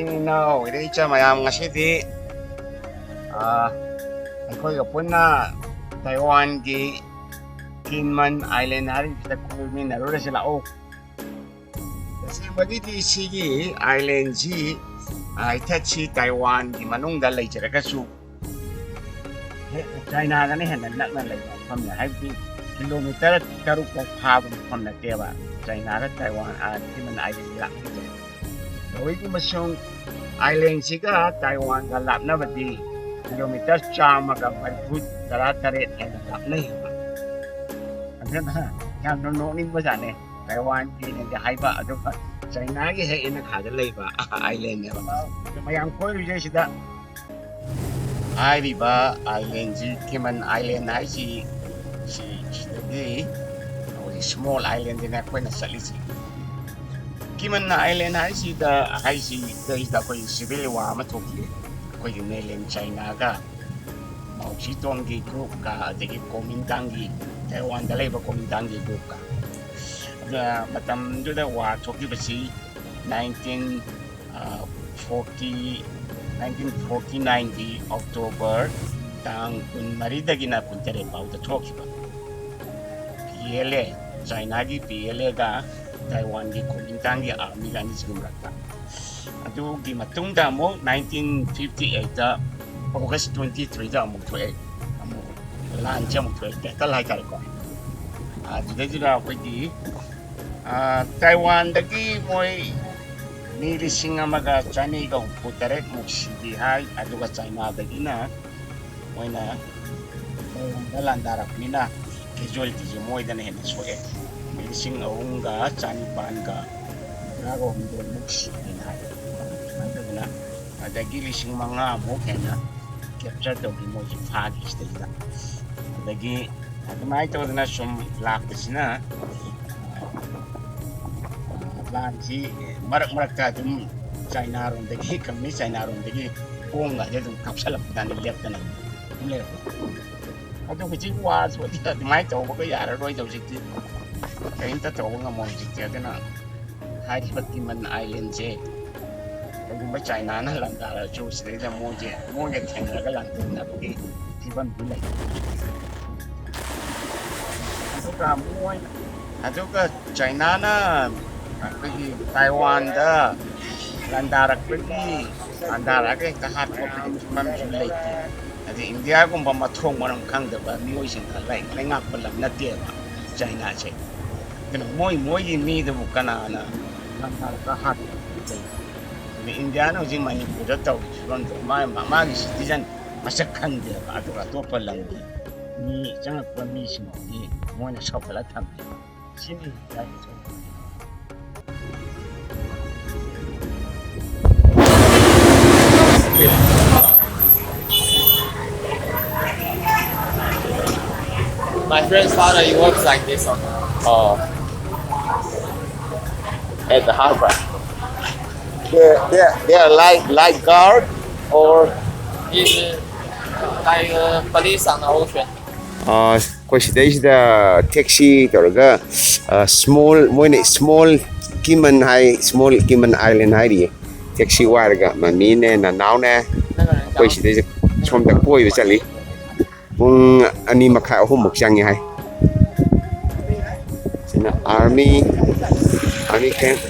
이진이나 이래있자 마ям ngasi디 aikoiga punna Taiwan gi Kinmen Island hari kita kulmin narura sila o kasi magiti sigi island si itachi Taiwan gi manung dalay jira kasu China gani henan nak na lay pamna habi kilometer karuk ko phabam pamna teba China ga Taiwan Kinmen Island lak Doi ko masyong island siga Taiwan ga lap na badi kilometer chama ga malput taret and lap na yun. Ano na, yan nononin mo saan Taiwan din ang haiba ado pa China gi he ina khadalay ba island ne ba. Mayang ko ri sida. Ai bi ba island ji Kinmen Island ai si di small island din ako na salisi. Kinmen Island hai si da koi civil war ma thokli koi mainland China ga Mao Zedong gi group ka adagi Kuomintang gi Taiwan da leba Kuomintang gi group ka da matam du da war thokli basi 1949 gi October tang kun mari dagi na puntere pau da thokli ba PLA China gi PLA ga Taiwan gi Kuomintang gi army ga ni sumrakta adu gi matungda mo 1958 da August 23 da mo thoe amo lan cha mo thoe ta lai ka ko adu de jira ko gi Taiwan da gi moi ni lising amaga chani ga putare mo sidi hai adu ga China da gi na moi na lan dara ni na casualty ji moi da ne hen so Sing aunga chani panga rago mdo muksi dinai na ada gili sing manga mo kena capture to mo ji phagi stage ada gi admai to na sum lak sina lanji marak ta dum China ron dagi kamni China ron dagi ponga je dum kapsalap dan lep tan le ado gi wa so ti mai to ko ya roi to ji Kaya yung totoo nga mo jikti ito na hari ba't Kinmen Island siya kung ba China na lang dara choose rin na mo nga tenga ka lang na pagi tiban bulay ato ka China na pagi Taiwan da landarak pagi landarak kahat ko pagi mamsulay ati India kung ba matrong marang kang diba mo isang kalay ngak pa lang na tiya China siya Kena moi ini tu bukan ana lantar kahat. Di India na ujung mani pura tau. Ron tu mama citizen masakan dia atau apa lagi. Ni jangan permission ni moi na shop lah tam. Sini dah itu. My friend's father, he works like this at the harbor. They are lifeguard or He's like police on the ocean. Question the taxi terga small Kinmen Island hari taxi warga mamine na naune question is from the boy basically kung ani makha ho mukjang hai sina army camp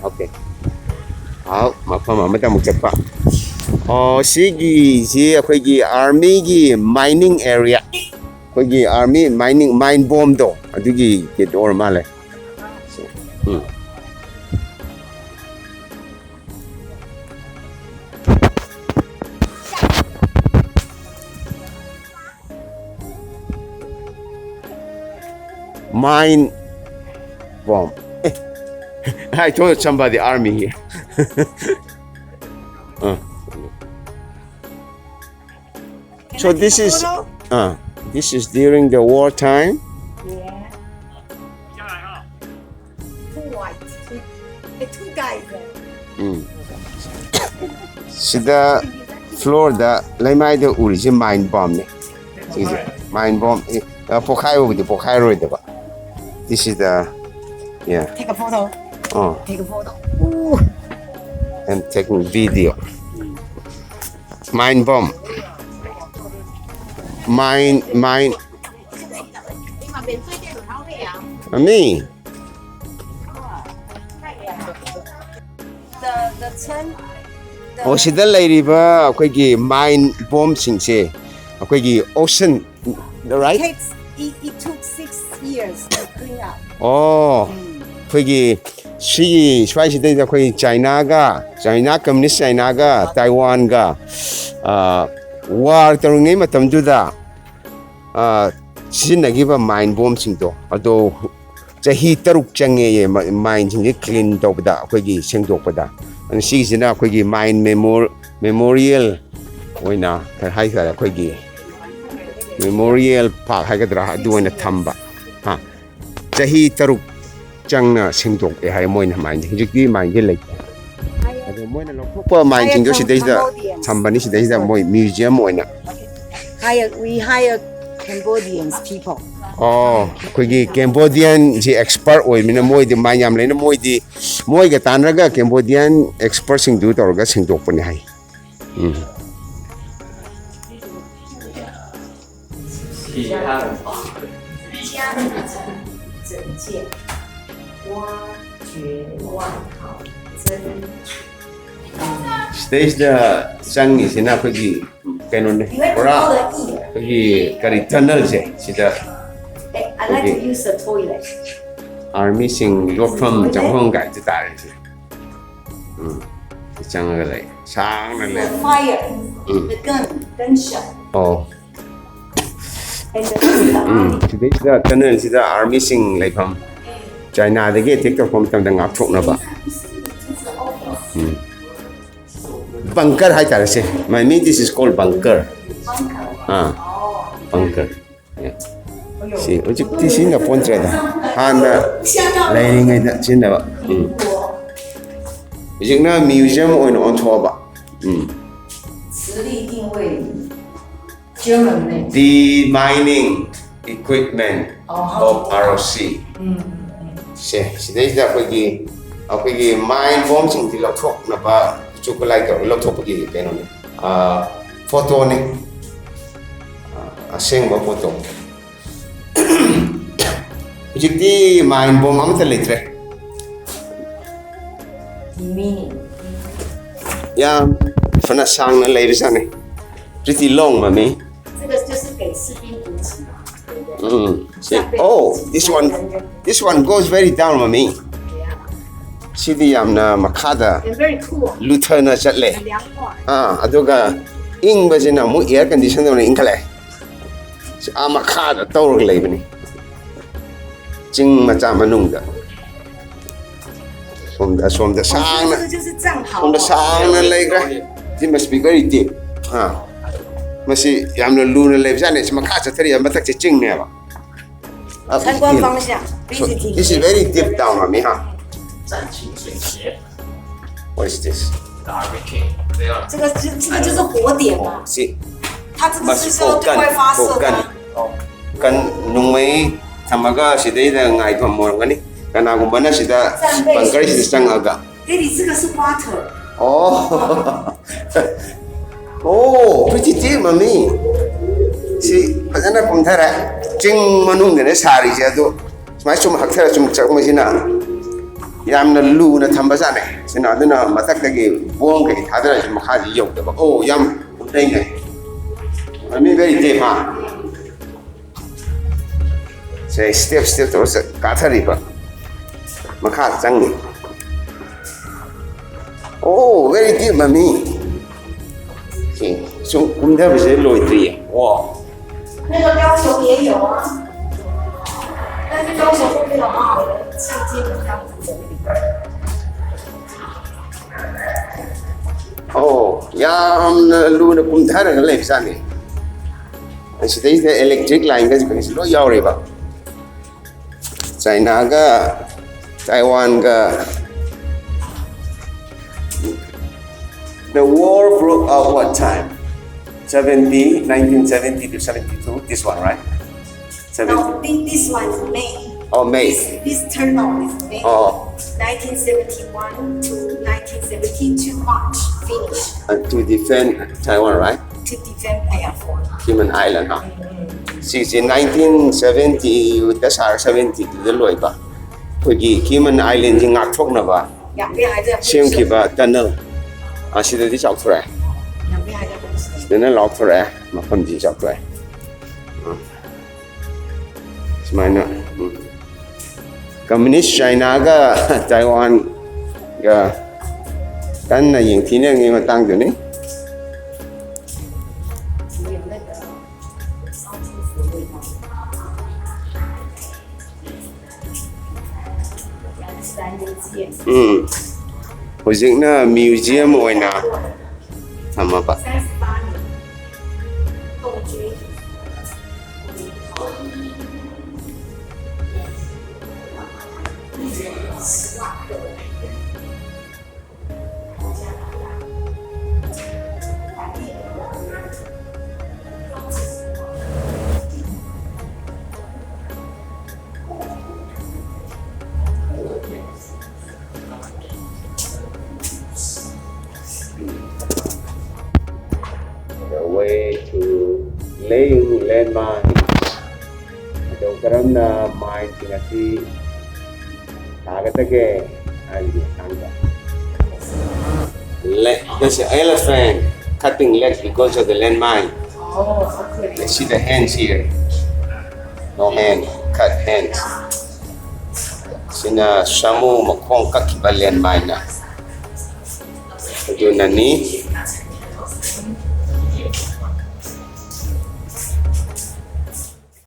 okay hao mafam amata mukchapa sigi si akhoi gi army gi mining area akhoi gi army mine bomb do adugi ke dor male mine bomb. I told somebody army here. So this is during the war time. Yeah. Two white, two guys. Sida Florida, lai the origin mine bomb ne. Mine bomb. Pokhai over the Pokhai road ba. This is the Take a photo. Oh, Take a photo. Ooh. and taking video. Mine bomb. Mine. Me. The turn. ꯁꯤꯗ ꯂꯩꯔꯤꯕ ꯑꯩꯈꯣꯏꯒꯤ mine ꯕꯣꯝꯁꯤꯡꯁꯦ ꯑꯩꯈꯣꯏꯒꯤ ocean right? It took 6 years to clean up. ꯑꯩꯈꯣꯏꯒꯤ ꯁꯤꯒꯤ ꯁ꯭ꯋꯥꯏꯁꯤꯗꯩꯗ ꯑꯩꯈꯣꯏ China communist ꯆꯥꯏꯅꯥꯒ ꯇꯥꯏꯋꯥꯟꯒ war ꯇꯧꯔꯤꯉꯩ ꯃꯇꯝꯗꯨꯗ ꯁꯤꯖꯤꯟꯅꯈꯤꯕ mine ꯕꯣꯝꯁꯤꯡꯗꯣ ꯑꯗꯣ ꯆꯍꯤ 3 ꯆꯪꯉꯦꯌꯦ ꯃꯥꯏꯟꯁꯤꯡꯁꯦ ꯀ꯭ꯂꯤꯟ ꯇꯧꯕꯗ ꯑꯩꯈꯣꯏꯒꯤ ꯁꯦꯡꯗꯣꯛꯄꯗ ꯑꯗꯨꯅ ꯁꯤꯒꯤꯁꯤꯅ ꯑꯩꯈꯣꯏꯒꯤ ꯃꯥꯏꯟ ꯃꯦꯃꯣꯔꯤꯌꯦꯜ ꯑꯣꯏꯅ ꯀꯩ ꯍꯥꯏꯇꯥꯔꯦ ꯑꯩꯈꯣꯏꯒꯤ ꯃꯦꯃꯣꯔꯤꯌꯦꯜ ꯄꯥꯔꯛ ꯍꯥꯏꯒꯗ꯭ꯔꯥ ꯑꯗꯨ ꯑꯣꯏꯅ ꯊꯝꯕ ꯆꯍꯤ 3 ꯆꯪꯅ ꯁꯦꯡꯗꯣꯛꯑꯦ ꯍꯥꯏ ꯃꯣꯏꯅ ꯃꯥꯏꯟꯁꯦ ꯍꯧꯖꯤꯛꯇꯤ ꯃꯥꯏꯟꯁꯦ ꯂꯩꯇꯦ ꯑꯗꯣ ꯃꯣꯏꯅ ꯂꯧꯊꯣꯛꯄ ꯃꯥꯏꯟꯁꯤꯡꯗꯣ ꯁꯤꯗꯩꯁꯤꯗ ꯊꯝꯕꯅꯤ ꯁꯤꯗꯩꯁꯤꯗ ꯃꯣꯏ ꯃ꯭ꯌꯨꯖꯤꯌꯝ ꯑꯣꯏꯅ We hired Cambodians people. ꯑꯩꯈꯣꯏꯒꯤ ꯀꯦꯝꯕꯣꯗꯤꯌꯟꯁꯤ ꯑꯦꯛꯁꯄꯔꯠ ꯑꯣꯏꯕꯅꯤꯅ ꯃꯣꯏꯗꯤ ꯃꯥꯏꯟ ꯌꯥꯝ ꯂꯩꯅ ꯃꯣꯏꯒ ꯇꯥꯟꯅꯔꯒ ꯀꯦꯝꯕꯣꯗꯤꯌꯟ ꯑꯦꯛꯁꯄꯔꯠꯁꯤꯡꯗꯨ ꯇꯧꯔꯒ ꯁꯦꯡꯗꯣꯛꯄꯅꯤ ꯍꯥꯏ ꯁꯤꯗꯩꯁꯤꯗ ꯆꯪꯉꯤꯁꯤꯅ ꯑꯩꯈꯣꯏꯒꯤ ꯀꯩꯅꯣꯅꯦ ꯄꯨꯔꯥ ꯑꯩꯈꯣꯏꯒꯤ ꯀꯔꯤ ꯇꯅꯜꯁꯦ ꯁꯤꯗ I like to use the toilet. ꯑꯥꯔꯃꯤꯁꯤꯡ ꯌꯣꯛꯐꯝ ꯆꯪꯐꯝ ꯀꯥꯏꯗ ꯇꯥꯔꯦ ꯁꯤ ꯆꯪꯉꯒ ꯂꯩ ꯁꯥꯡꯅ ꯂꯩ The fire, the gunshot. And the army. ꯁꯤꯗꯩꯁꯤꯗ ꯇꯅꯜꯁꯤꯗ ꯑꯥꯔꯃꯤꯁꯤꯡ ꯂꯩꯐꯝ ꯆꯥꯏꯅꯥꯗꯒꯤ ꯑꯦꯇꯦꯛ ꯇꯧꯔꯛꯄ ꯃꯇꯝꯗ ꯉꯥꯛꯊꯣꯛꯅꯕ ꯕꯪꯀꯔ ꯍꯥꯏꯇꯥꯔꯦꯁꯦ ꯃꯥꯏ ꯃꯤ this is call bunker bunker ꯁꯤ ꯍꯧꯖꯤꯛꯇꯤ ꯁꯤꯖꯤꯟꯅ ꯄꯣꯟꯇ꯭ꯔꯦꯗ ꯍꯥꯟꯅ ꯂꯩꯔꯤꯉꯩꯗ ꯁꯤꯖꯤꯟꯅꯕ ꯍꯧꯖꯤꯛꯅ ꯃ꯭ꯌꯨꯖꯤꯌꯝ ꯑꯣꯏꯅ ꯑꯣꯟꯊꯣꯛꯑꯕ The mining equipment of R.O.C. ꯁꯤꯗꯩꯁꯤꯗ ꯑꯩꯈꯣꯏꯒꯤ ꯃꯥꯏꯟ ꯕꯣꯝꯁꯤꯡꯁꯤ ꯂꯧꯊꯣꯛꯅꯕ ꯆꯨꯀꯂꯥꯏ ꯇꯧꯔꯒ ꯂꯧꯊꯣꯛꯄꯒꯤ ꯀꯩꯅꯣꯅꯤ ꯐꯣꯇꯣꯅꯤ ꯑꯁꯦꯡꯕ ꯐꯣꯇꯣ ꯍꯧꯖꯤꯛꯇꯤ ꯃꯥꯏꯟ ꯕꯣꯝ ꯑꯃꯠꯇ ꯂꯩꯇ꯭ꯔꯦ ꯌꯥꯝ ꯐꯅ ꯁꯥꯡꯅ ꯂꯩꯕꯖꯥꯠꯅꯤ pretty long mami 这个就是给士兵补给。this one goes very down mami sidi yamna makada Very cool. luthana chatle 很凉快。 aduga ingbajina mu air condition dona inkhale makada tawrag leibani jing macha manungda somda sangna 这个就是藏袍。 somda sangna leigra it must be very deep masi yamna luna leibjane makha chathari mathak che chingneba 参观方向 visiting. this is very deep down mami 战情水鞋 what is this ，R.O.C. 对啊，这个就是火点嘛， see 它这个是说对外发射的。 kan nungmai thamaga sidaida ngai phamorgani kanagumana sida bankar sida changaga 哎，你这个是 water。 pretty deep mami si fazana pumthara ching manung ne sari je do smai chum hakthara chum chakma sina yamna lu na thamba jane sina aduna matak dagi bong ke thadara chum khaji yok da yam dai ngai mami very deep ha say step to kathari ba makha changi very deep mami so kumda bise loitri wow 那个高雄也有啊，但是高雄会有蛮好的相机的这样子整理。 yamna luna kumthara ga leibsani sidayda electric line ga jikani lo yawre ba China ga Taiwan ga the war broke out what time 1970 to 72 this one right 70 No, this one is May. Oh, May. This turn on is May. Oh, 1971 to 1972 March finish to defend Taiwan, right? to defend airport. Kinmen Island, huh? Since 1970, that's our 70 the loy ba. Pagi Kinmen Island jing ngak thok na ba. 两边还在补 Same 水， ki ba tunnel. Ah, sida di chok thre. 两边还在补水。 Sida na lok thre. Ma pham di chok thre. Smana. Communist China ga Taiwan ga kan na ying thi ne ngi ma tang du ni. 有那个烧金属的味道。3年街。 Hojik na museum oina sama ba. 38年，冻结。 The way to laying landmine. Ito karam na mine sinasi tagatage ali tangga. There's an elephant cutting legs because of the landmine. 哦，好可怜。 Let's see the hands here. No hand, cut hands. Sina samu makong kakiba landmine na. Ito na ni